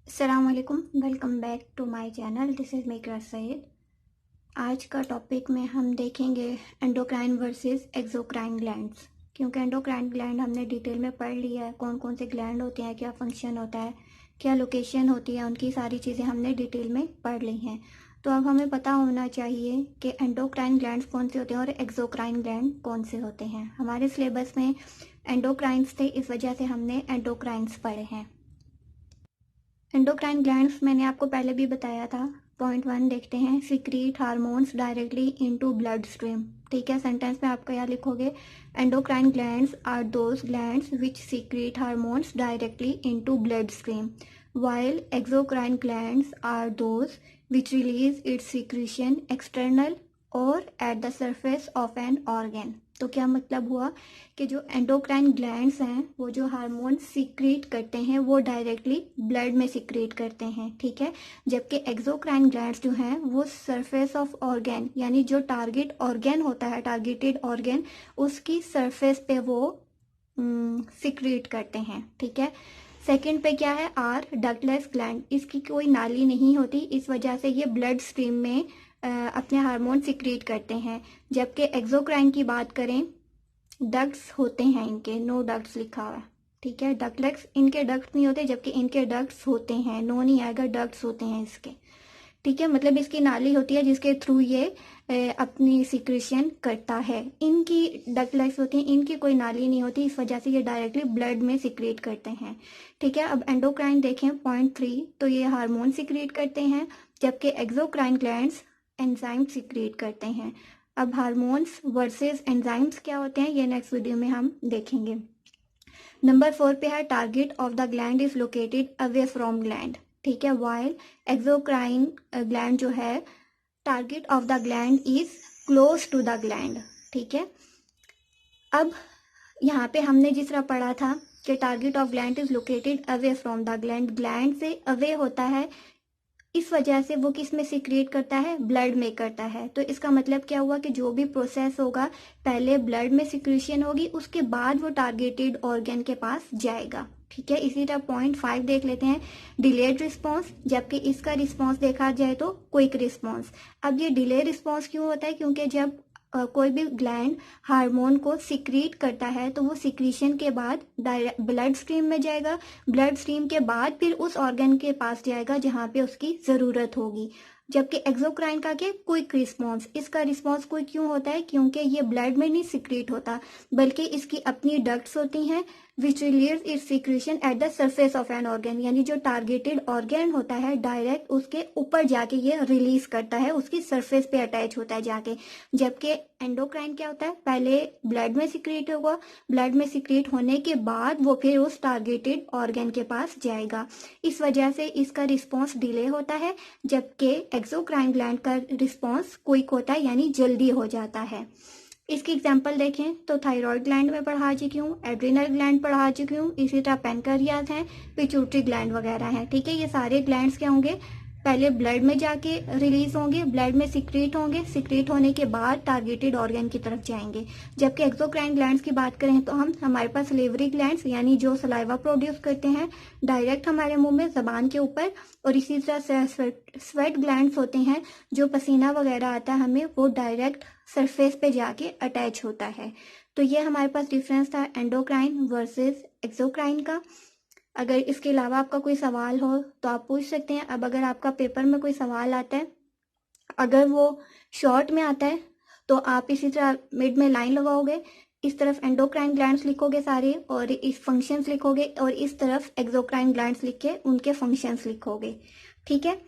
अस्सलाम वालेकुम, welcome back to my channel. This is Iqra Saeed. आज का टॉपिक में हम देखेंगे एंडोक्राइन वर्सेस एक्सोक्राइन ग्लैंड्स। क्योंकि एंडोक्राइन ग्लैंड हमने डिटेल में पढ़ लिया है, कौन कौन से ग्लैंड होते हैं, क्या फंक्शन होता है, क्या लोकेशन होती है, उनकी सारी चीज़ें हमने डिटेल में पढ़ ली हैं। तो अब हमें पता होना चाहिए कि एंडोक्राइन ग्लैंड्स कौन से होते हैं और एक्सोक्राइन ग्लैंड कौन से होते हैं। हमारे सिलेबस में एंडोक्राइंस थे, इस वजह से हमने एंडोक्राइंस पढ़े हैं। एंडोक्राइन ग्लैंड्स मैंने आपको पहले भी बताया था। पॉइंट 1 देखते हैं, secrete hormones directly into blood stream. ठीक है, सेंटेंस में आप क्या लिखोगे, endocrine glands are those glands which secrete hormones directly into blood stream while exocrine glands are those which release its secretion external or at the surface of an organ। तो क्या मतलब हुआ कि जो एंडोक्राइन ग्लैंड्स हैं वो जो hormone secrete करते हैं वो डायरेक्टली ब्लड में सीक्रेट करते हैं। ठीक है, जबकि एक्सोक्राइन ग्लैंड्स जो हैं वो सरफेस ऑफ ऑर्गन, यानी जो टारगेट ऑर्गन होता है, टारगेटेड ऑर्गन, उसकी सरफेस पे वो सीक्रेट करते हैं। ठीक है, सेकंड पे क्या है, आर डक्टलेस ग्लैंड। इसकी कोई नाली नहीं होती, इस वजह से ये ब्लड स्ट्रीम में अपने हार्मोन सिक्रीट करते हैं। जबकि एक्सोक्राइन की बात करें, डक्ट्स होते हैं इनके, नो डक्ट्स लिखा हुआ है। ठीक है, डक्टलेस इनके डक्ट्स नहीं होते, जबकि इनके डक्ट्स होते हैं, नो नहीं आएगा, डक्ट्स होते हैं इसके। ठीक है, मतलब इसकी नाली होती है जिसके थ्रू ये अपनी सिक्रेशन करता है। इनकी डक्टलेस होती है, इनकी कोई नाली नहीं होती, इस वजह से ये डायरेक्टली ब्लड में सिक्रेट करते हैं। ठीक है, अब एंडोक्राइन देखें पॉइंट 3, तो ये हार्मोन सिक्रेट करते हैं, जबकि एक्सोक्राइन ग्लैंड्स एंजाइम सिक्रेट करते हैं। अब हार्मोन्स वर्सेस एंजाइम्स क्या होते हैं ये नेक्स्ट वीडियो में हम देखेंगे। नंबर 4 पे है, target of the gland is located away from gland. ठीक है, वाइल एक्सोक्राइन ग्लैंड जो है, target of the gland is close to the gland. ठीक है, अब यहाँ पे हमने जिस तरह पढ़ा था कि target of gland is located away from the gland, gland से अवे होता है, इस वजह से वो किस में सीक्रेट करता है, ब्लड में करता है। तो इसका मतलब क्या हुआ कि जो भी प्रोसेस होगा, पहले ब्लड में सिक्रेशन होगी, उसके बाद वो टारगेटेड ऑर्गन के पास जाएगा। ठीक है, इसी तरह पॉइंट 5 देख लेते हैं, डिलेड रिस्पॉन्स, जबकि इसका रिस्पॉन्स देखा जाए तो क्विक रिस्पॉन्स। अब ये डिले रिस्पॉन्स क्यों होता है, क्योंकि जब कोई भी ग्लैंड हार्मोन को सिक्रीट करता है तो वो सिक्रीशन के बाद डायरेक्ट ब्लड स्ट्रीम में जाएगा, ब्लड स्ट्रीम के बाद फिर उस ऑर्गन के पास जाएगा जहाँ पे उसकी ज़रूरत होगी। जबकि एक्सोक्राइन का क्या, क्विक रिस्पॉन्स। इसका रिस्पॉन्स क्विक क्यों होता है, क्योंकि ये ब्लड में नहीं सिक्रीट होता, बल्कि इसकी अपनी डक्ट्स होती हैं which relieves its secretion at the surface of an organ, यानी जो टारगेटेड ऑर्गन होता है डायरेक्ट उसके ऊपर जाके ये रिलीज करता है, उसकी सरफेस पे अटैच होता है जाके। जबकि एंडोक्राइन क्या होता है, पहले ब्लड में सिक्रेट होगा, ब्लड में सिक्रेट होने के बाद वो फिर उस टारगेटेड ऑर्गन के पास जाएगा, इस वजह से इसका रिस्पॉन्स डिले होता है। जबकि एक्सोक्राइन ग्लैंड का रिस्पॉन्स क्विक होता है, यानी जल्दी हो जाता है। इसकी एग्जांपल देखें तो थायराइड ग्लैंड में पढ़ा चुकी हूँ, एड्रिनल ग्लैंड पढ़ा चुकी हूँ, इसी तरह पैनक्रियास हैं, पिट्यूटरी ग्लैंड वगैरह हैं। ठीक है, ये सारे ग्लैंड्स क्या होंगे, पहले ब्लड में जाके रिलीज होंगे, ब्लड में सिक्रेट होंगे, सिक्रेट होने के बाद टारगेटेड ऑर्गन की तरफ जाएंगे। जबकि एक्सोक्राइन ग्लैंड्स की बात करें तो हमारे पास सलेवरी ग्लैंड्स, यानी जो सलाइवा प्रोड्यूस करते हैं डायरेक्ट हमारे मुंह में, जबान के ऊपर, और इसी तरह स्वेट ग्लैंड्स होते हैं, जो पसीना वगैरह आता है हमें, वो डायरेक्ट सरफेस पे जाके अटैच होता है। तो ये हमारे पास डिफरेंस था एंडोक्राइन वर्सेस एक्सोक्राइन का। अगर इसके अलावा आपका कोई सवाल हो तो आप पूछ सकते हैं। अब अगर आपका पेपर में कोई सवाल आता है, अगर वो शॉर्ट में आता है तो आप इसी तरह मिड में लाइन लगाओगे, इस तरफ एंडोक्राइन ग्लैंड्स लिखोगे सारे और इस फंक्शंस लिखोगे, और इस तरफ एक्सोक्राइन ग्लैंड्स लिख के उनके फंक्शंस लिखोगे। ठीक है,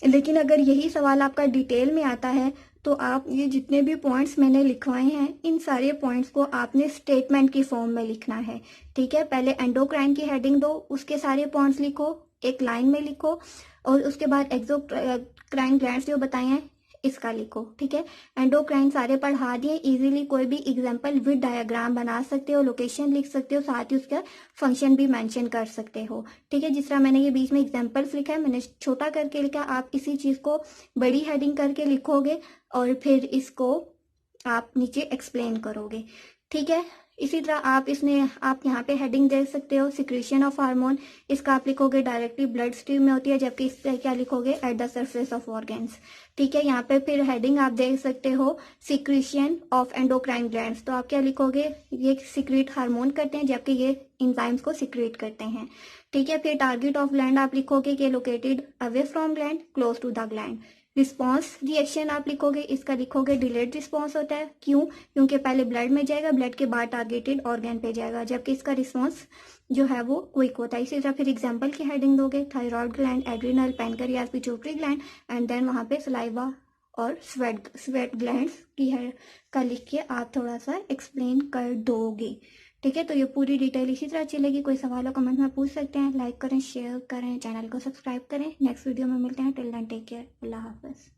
लेकिन अगर यही सवाल आपका डिटेल में आता है तो आप ये जितने भी पॉइंट्स मैंने लिखवाए हैं, इन सारे पॉइंट्स को आपने स्टेटमेंट की फॉर्म में लिखना है। ठीक है, पहले एंडोक्राइन की हेडिंग दो, उसके सारे पॉइंट्स लिखो, एक लाइन में लिखो, और उसके बाद एक्सोक्राइन ग्लैंड्स जो बताए हैं इसका लिखो। ठीक है, एंडोक्राइन सारे पढ़ा दिए, इजीली कोई भी एग्जांपल विद डायग्राम बना सकते हो, लोकेशन लिख सकते हो, साथ ही उसका फंक्शन भी मेंशन कर सकते हो। ठीक है, जिस तरह मैंने ये बीच में एग्जांपल्स लिखा है, मैंने छोटा करके लिखा, आप किसी चीज को बड़ी हेडिंग करके लिखोगे और फिर इसको आप नीचे एक्सप्लेन करोगे। ठीक है, इसी तरह आप यहाँ पे हेडिंग देख सकते हो, सिक्रीशन ऑफ हार्मोन, इसका आप लिखोगे डायरेक्टली ब्लड स्ट्रीम में होती है, जबकि इस पे क्या लिखोगे, eight the surface of organs. ठीक है, यहाँ पे फिर हेडिंग आप देख सकते हो, सिक्रीशन ऑफ एंडोक्राइन ग्लैंड्स, तो आप क्या लिखोगे, ये सिक्रीट हार्मोन करते हैं जबकि ये इंजाइम्स को सिक्रीट करते हैं। ठीक है, फिर टारगेट ऑफ ग्लैंड आप लिखोगे कि located away from gland, close to the gland. Response reaction आप लिखोगे, इसका लिखोगे डिलेड रिस्पॉन्स होता है, क्यों, क्योंकि पहले ब्लड में जाएगा, ब्लड के बाद टारगेटेड ऑर्गन पे जाएगा, जबकि इसका रिस्पॉन्स जो है वो क्विक होता है। इसी तरह फिर एग्जांपल की हेडिंग दोगे, thyroid gland, adrenal, pancreas, pituitary gland, and then वहाँ पे सलाइवा और स्वेट ग्लैंड्स की है का लिख के आप थोड़ा सा एक्सप्लेन कर दोगे। ठीक है, तो ये पूरी डिटेल इसी तरह चलेगी। कोई सवाल हो कमेंट में पूछ सकते हैं, लाइक करें, शेयर करें, चैनल को सब्सक्राइब करें। नेक्स्ट वीडियो में मिलते हैं, टिल देन टेक केयर, अल्लाह हाफिज़।